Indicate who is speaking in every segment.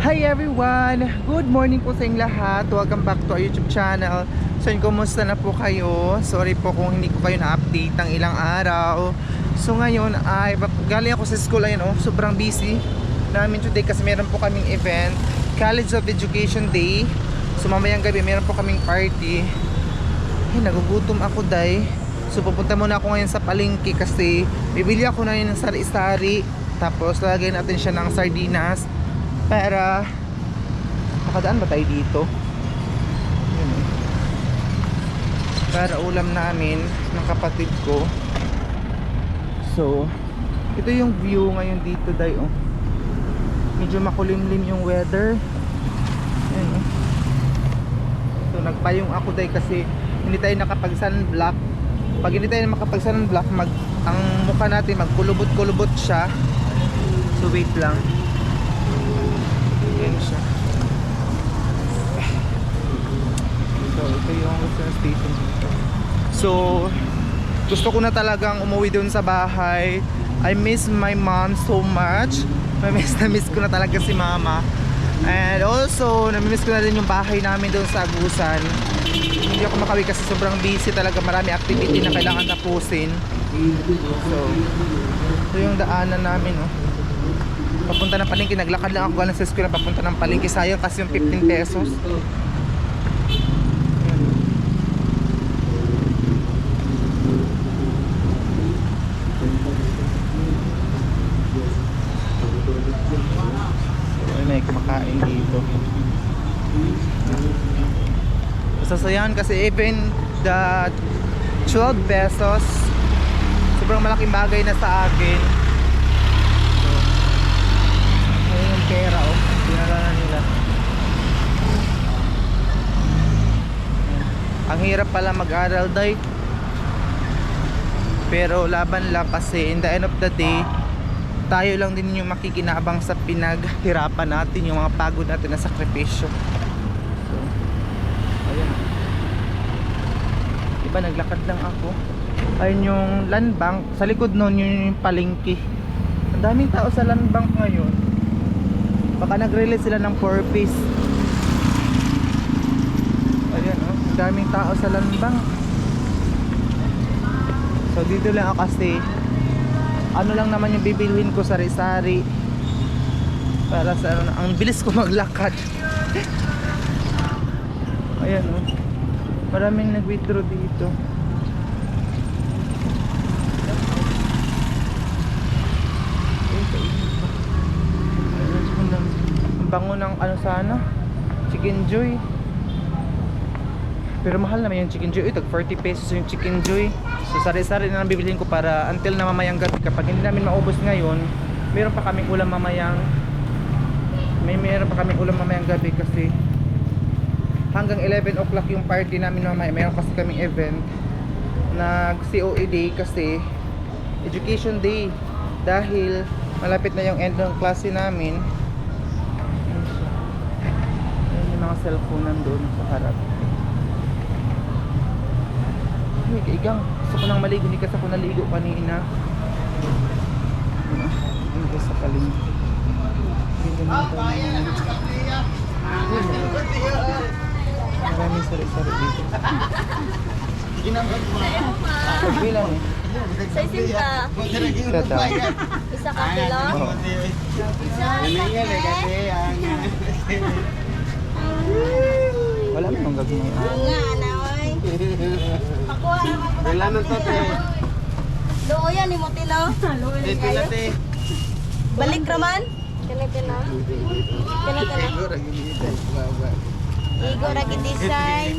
Speaker 1: Hi everyone! Good morning po sa inyong lahat. Welcome back to our YouTube channel. So kumusta na po kayo? Sorry po kung hindi ko kayo na-update ng ilang araw. So ngayon ay galing ako sa school. Ayun, sobrang busy namin today kasi meron po kaming event, College of Education Day. So mamayang gabi meron po kaming party. Ay, nagugutom ako day. So pupunta muna ako ngayon sa palengke kasi bibili ako na yun ng sari-sari. Tapos lagyan natin siya ng sardinas para makadaan ba tayo dito? Yun, para ulam namin ng kapatid ko. So ito yung view ngayon dito day, medyo makulimlim yung weather. Ayan, so nagpayong ako day kasi hindi tayo nakapag sunblock. Pag hindi tayo makapag sunblock, ang mukha natin magkulubot-kulubot siya. So wait lang. Ayan siya. So ito yung station dito. So gusto ko na talagang umuwi doon sa bahay. I miss my mom so much. Na-miss ko na talaga si mama. And also na-miss ko na din yung bahay namin doon sa Agusan. Hindi ako makawi kasi sobrang busy talaga. Marami activity na kailangan tapusin. So ito yung daanan namin, papunta ng palengke. Naglakad lang ako galing sa school papunta ng palengke. Sayang kasi yung 15 pesos. So, may kumakain dito. Sasayahan kasi even the 12 pesos sobrang malaking bagay na sa akin. Pera, dinala na nila. Ang hirap pala mag-aral day, pero laban lang kasi in the end of the day tayo lang din yung makikinabang sa pinaghirapan natin, yung mga pagod natin na sakripisyo. So ayun, diba naglakad lang ako. Ayun yung land bank, sa likod nun yun yung palengke. Ang daming tao sa land bank ngayon. Baka nag-release sila ng 4-piece. Ayan, daming tao sa landbang. So dito lang ako kasi ano lang naman yung bibilhin ko, sari-sari. Para sa ang bilis ko maglakad. Ayan, maraming nag-withdraw dito. Bango ng ano sana, Chicken Joy. Pero mahal naman yung Chicken Joy. Tag 40 pesos yung Chicken Joy. So sari-sari na lang bibilhin ko para until na mamayang gabi. Kapag hindi namin maubos ngayon, meron pa kaming ulam mamayang gabi kasi hanggang 11 o'clock yung party namin mamaya. Meron kasi kaming event nag COE day kasi Education Day, dahil malapit na yung end ng klase namin. Mga cellphone nandun sa harap. Ay, kaigang gusto ko nang maligo, hindi kasi ako naligo kanina. Hindi sa palengke. Maraming sari-sari dito. Pagbilang
Speaker 2: Sa isimba.
Speaker 1: Isa daw.
Speaker 2: Isa ka kilo? Isa
Speaker 1: Wala namang gagmay.
Speaker 2: nga, anaway. Pakuha naman ko.
Speaker 3: Wala na to, te.
Speaker 2: Loo yan, ni Motilo.
Speaker 3: Ito na, te.
Speaker 2: Balik raman. Kanito na. Igo lagi design.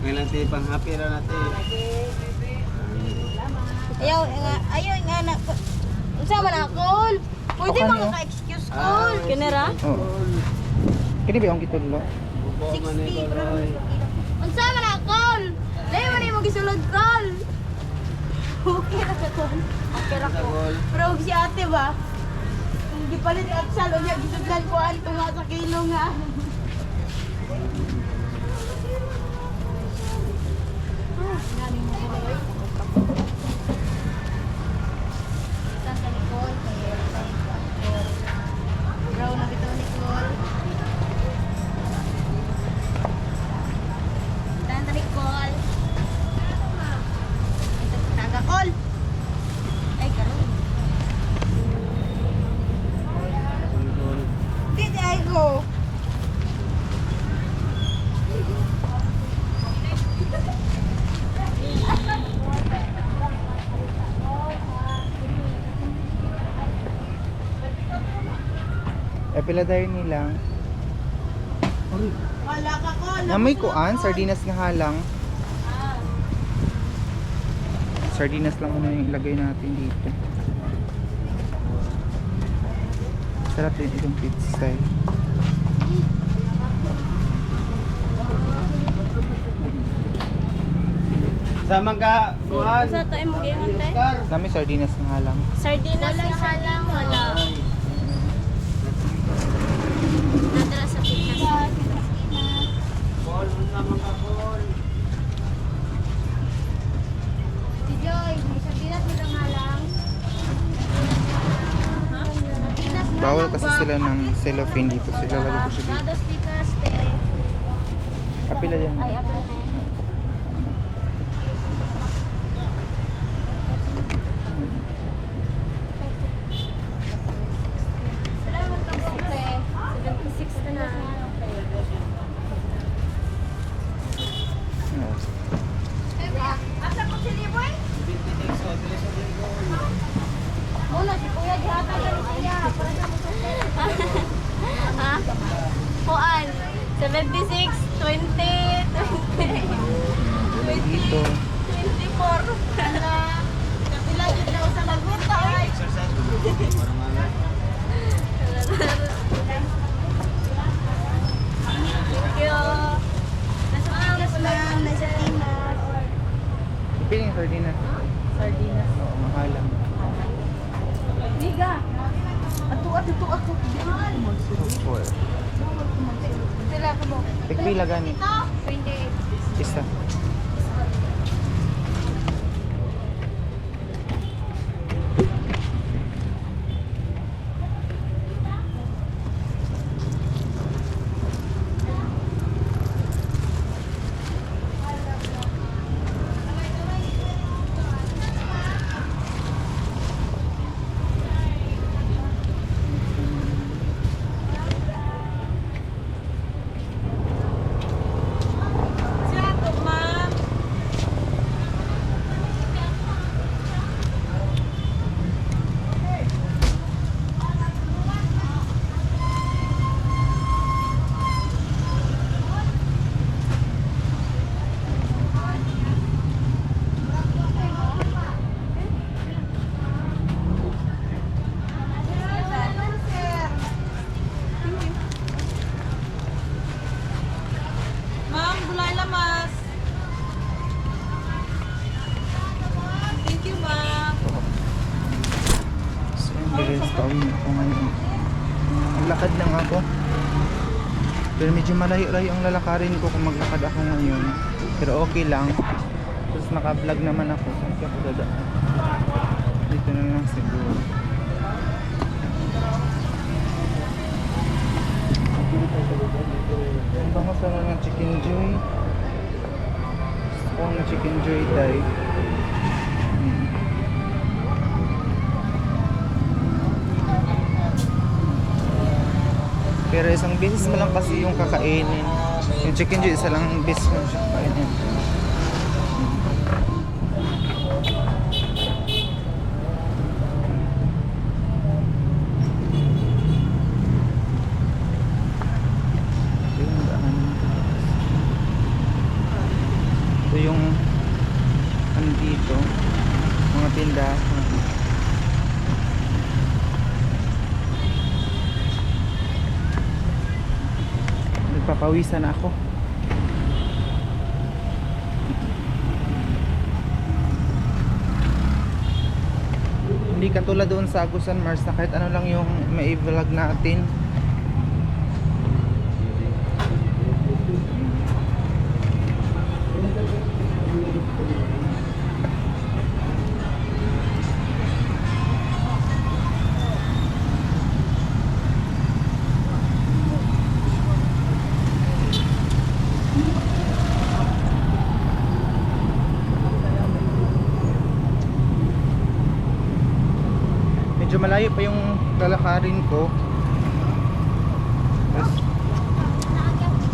Speaker 3: May lang, te. Pang-happy na, te.
Speaker 2: Ayaw nga na. Unsa man ako? Pwede
Speaker 1: Okay,
Speaker 2: mga ka-excuse call. Kinera?
Speaker 1: Oo. Kini ba yung kitullo?
Speaker 2: 60 bro. Unsa man ako? Dai man mo gisulod call. Okay ra ka call. Okay ra ko. Pero si ate ba? Kung gipalit at salo niya gisudlan ko anto nga sa kilo nga. Brown na bitaw ni Col.
Speaker 1: Epiladay nila.
Speaker 2: Wala ka ko.
Speaker 1: Namoy kuan, sardinas nga halang. Sardinas lang muna yung ilagay natin dito. Sarap din itong pizza eh.
Speaker 3: Sama ka, kuhan.
Speaker 2: Sa tayo mo gayong te?
Speaker 3: Oscar.
Speaker 1: Dami sardinas nga halang.
Speaker 2: Sardinas na halang wala. Nadala sa pizza.
Speaker 3: Paul, sama ka, Paul.
Speaker 2: Si Joy, may sardinas mo lang halang.
Speaker 1: Bawal kasi sila ng cellophane dito. Sila lagay ko siya dito.
Speaker 2: Dados pikas te.
Speaker 1: Kapila yan.
Speaker 2: Ay, apel na. Salamat ka po, te. 76 na na. Asa ko si Liboy? Muna, si Kuya, dihata ka ni Kuya. Para sa mga Ha? Kuan? 76, 20, 20,
Speaker 1: Wala dito.
Speaker 2: 24. Kapila dito daw sa magwita.
Speaker 3: Exercise mo. Parang ano.
Speaker 2: Thank you. Nasa Pinas lang, nasa Pinas.
Speaker 1: Piling sardinas.
Speaker 2: Sardinas.
Speaker 1: Oo, mahalang.
Speaker 2: Liga. Ato.
Speaker 1: Four.
Speaker 2: Sila ka mo.
Speaker 1: Tikpila gani.
Speaker 2: 28.
Speaker 1: Isa.
Speaker 2: Siya ma'am. Ma'am, gulay lamas. Thank you, ma'am.
Speaker 1: So, yung bilis pauwi ako ngayon. Maglakad lang ako. Pero medyo malayo-layo ang lalakarin ko kung maglakad ako ngayon. Pero okay lang. Tapos naka-vlog naman ako. Saan ka ako dadaan? Dito na lang siguro. Ang bango sana ng Chicken Joy. Gusto ko ng Chicken Joy dahil. Pero isang beses mo lang kasi yung kakainin. Yung Chicken Joy, isa lang beses mo siya kakainin. Ito yung daan. Ito yung ano dito, mga tindahan. Nagpapawisan ako. Hindi katulad doon sa Agusan Mars na kahit ano lang yung mai-vlog natin. Medyo malayo pa yung lalakarin ko. Tapos,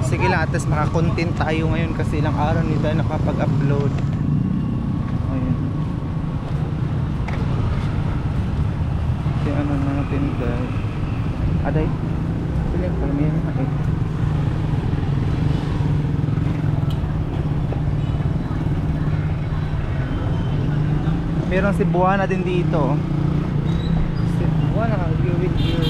Speaker 1: sige lang, at least makakontent tayo ngayon kasi ilang araw hindi tayo nakapag-upload. Ayun. Ito yung ano natin dahil. Aday? Piling ko may mga eh. Meron si Buwana din dito. Si Buwana, you with your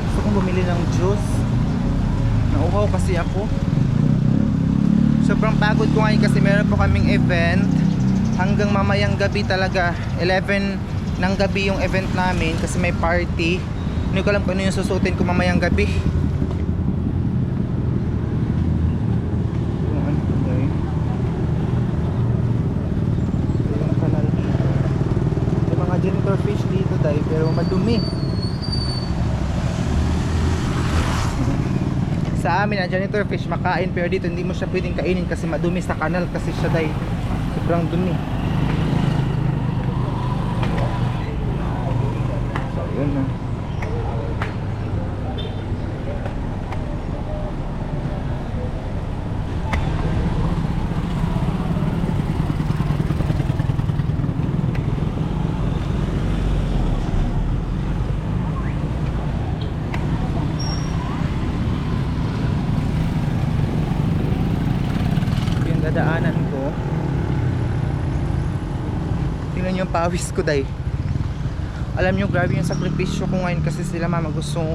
Speaker 1: gusto kong bumili ng juice. Nauhaw kasi ako. Sobrang pagod ko ngayon kasi meron po kaming event hanggang mamayang gabi talaga. 11 ng gabi yung event namin kasi may party. Hindi ko alam kung ano yung susutin ko mamayang gabi. Yung ano to, day? Yung kanal dito. May mga janitor fish dito, day, pero madumi. Sa amin ang janitor fish makain, pero dito hindi mo siya pwedeng kainin kasi madumi sa kanal kasi siya, day. Sobrang dumi. So yun na. Dadaanan ko. Tingnan niyo yung pawis ko, day. Alam niyo grabe yung sakripisyo ko ngayon kasi sila mama gusto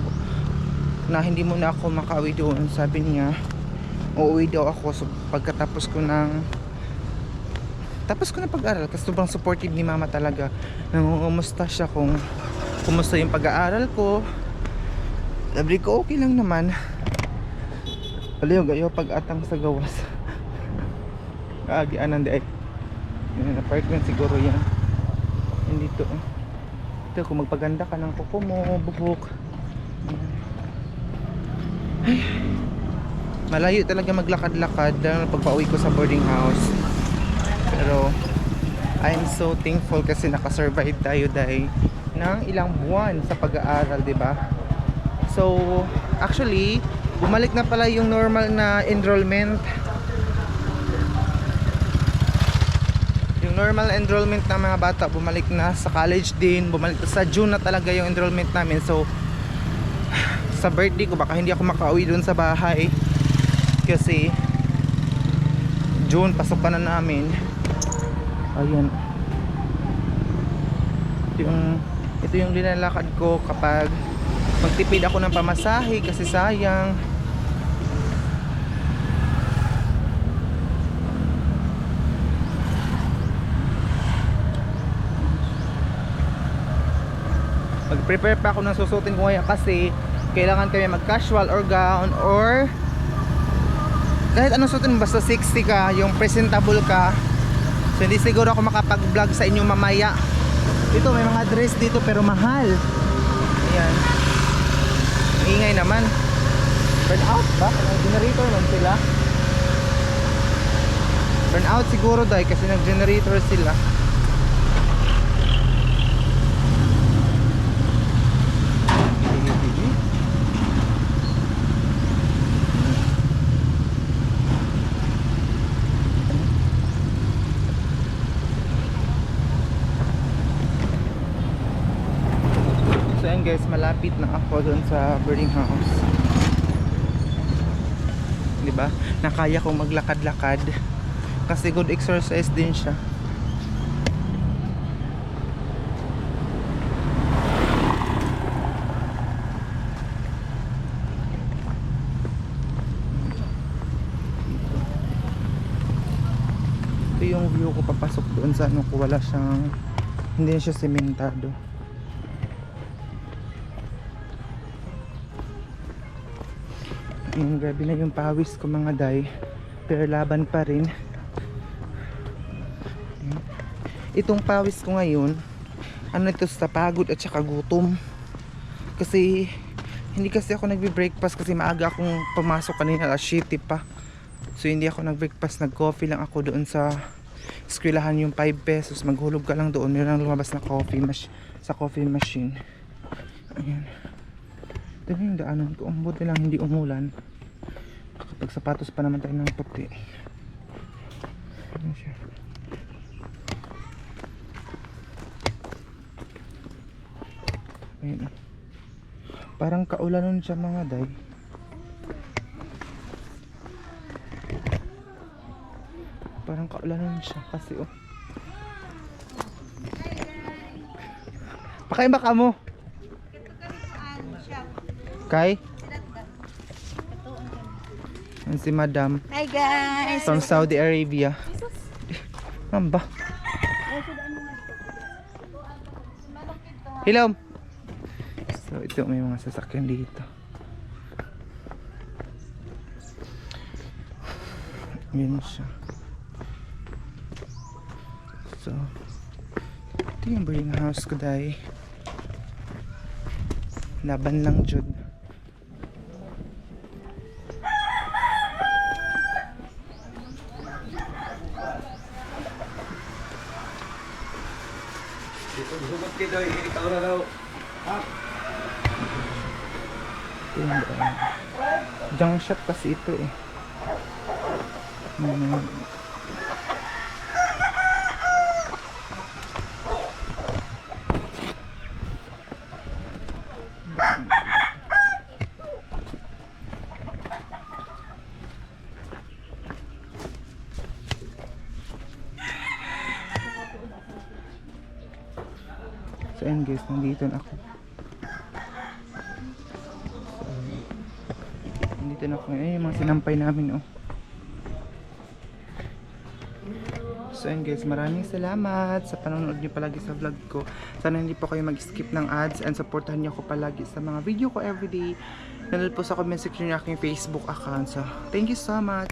Speaker 1: na hindi muna ako makauwi doon. Sabi niya uuwi daw ako so pagkatapos ko ng pag-aaral kasi sobrang supportive ni mama talaga. Nangungumusta siya kung kumusta yung pag-aaral ko. Sabi ko okay lang naman. Aliyo gayo pag-atang sa gawas. Kaagianan di ay apartment siguro yan. Dito ito kung magpaganda ka ng kuko mo, bubuk. Ay, malayo talaga maglakad-lakad pagpa-uwi ko sa boarding house. Pero I'm so thankful kasi nakasurvive tayo dahil ng ilang buwan sa pag-aaral, di ba? So actually bumalik na pala yung normal na enrollment. Normal enrollment ng mga bata bumalik na sa college din, bumalik sa June na talaga yung enrollment namin. So sa birthday ko baka hindi ako makauwi doon sa bahay kasi June pasok pa na namin. Ayun, ito yung linalakad ko kapag magtipid ako ng pamasahe kasi sayang. Mag-prepare pa ako ng susutin ko ngayon kasi kailangan kami mag-casual or gown or kahit anong suotin basta 60 ka, yung presentable ka. So hindi siguro ako makapag-vlog sa inyo mamaya. Dito may mga dress dito pero mahal. Ayan. Ingay naman. Burn out ba? Nag-generator naman sila. Burn out siguro dahil kasi nag-generator sila. So ayan guys, malapit na ako doon sa boarding house. Diba? Nakaya kong maglakad-lakad kasi good exercise din siya. Ito yung view ko papasok doon sa ano ko, wala siyang, hindi na siya sementado. Yung grabe na yung pawis ko mga day, pero laban pa rin. Itong pawis ko ngayon, ano ito, sa pagod at saka gutom. Kasi hindi kasi ako nagbe-breakfast kasi maaga akong pumasok kanina, alas 7 pa. So hindi ako nag-breakfast, nag-coffee lang ako doon sa eskwelahan, yung 5 pesos. Maghulog ka lang doon, meron lumabas na coffee sa coffee machine. Ayan. Ito yung daanan ko, buti lang hindi umulan. Kapag sapatos pa naman tayo ng puti. Ano siya? Ayun. Parang kaulanan siya mga day. Parang kaulanan siya kasi oh. Pakain ba ka mo? Kay? Yan si Madam
Speaker 2: Hi guys!
Speaker 1: from Saudi Arabia. Mamba. Hello. So ito may mga sasakyan dito. Yan siya. So ito yung boarding house ko dahil laban lang jud.
Speaker 3: Dito, sugot kita, ikaw na daw.
Speaker 1: Ito yung junk shop kasi ito eh. So ayun guys, nandito na ako. Nandito na ako. Ayun yung mga sinampay namin oh. So ayun guys, maraming salamat sa panonood niyo palagi sa vlog ko. Sana hindi po kayo mag-skip ng ads and supportahan niyo ako palagi sa mga video ko everyday. Nanood po sa comment section ng aking Facebook account. So thank you so much.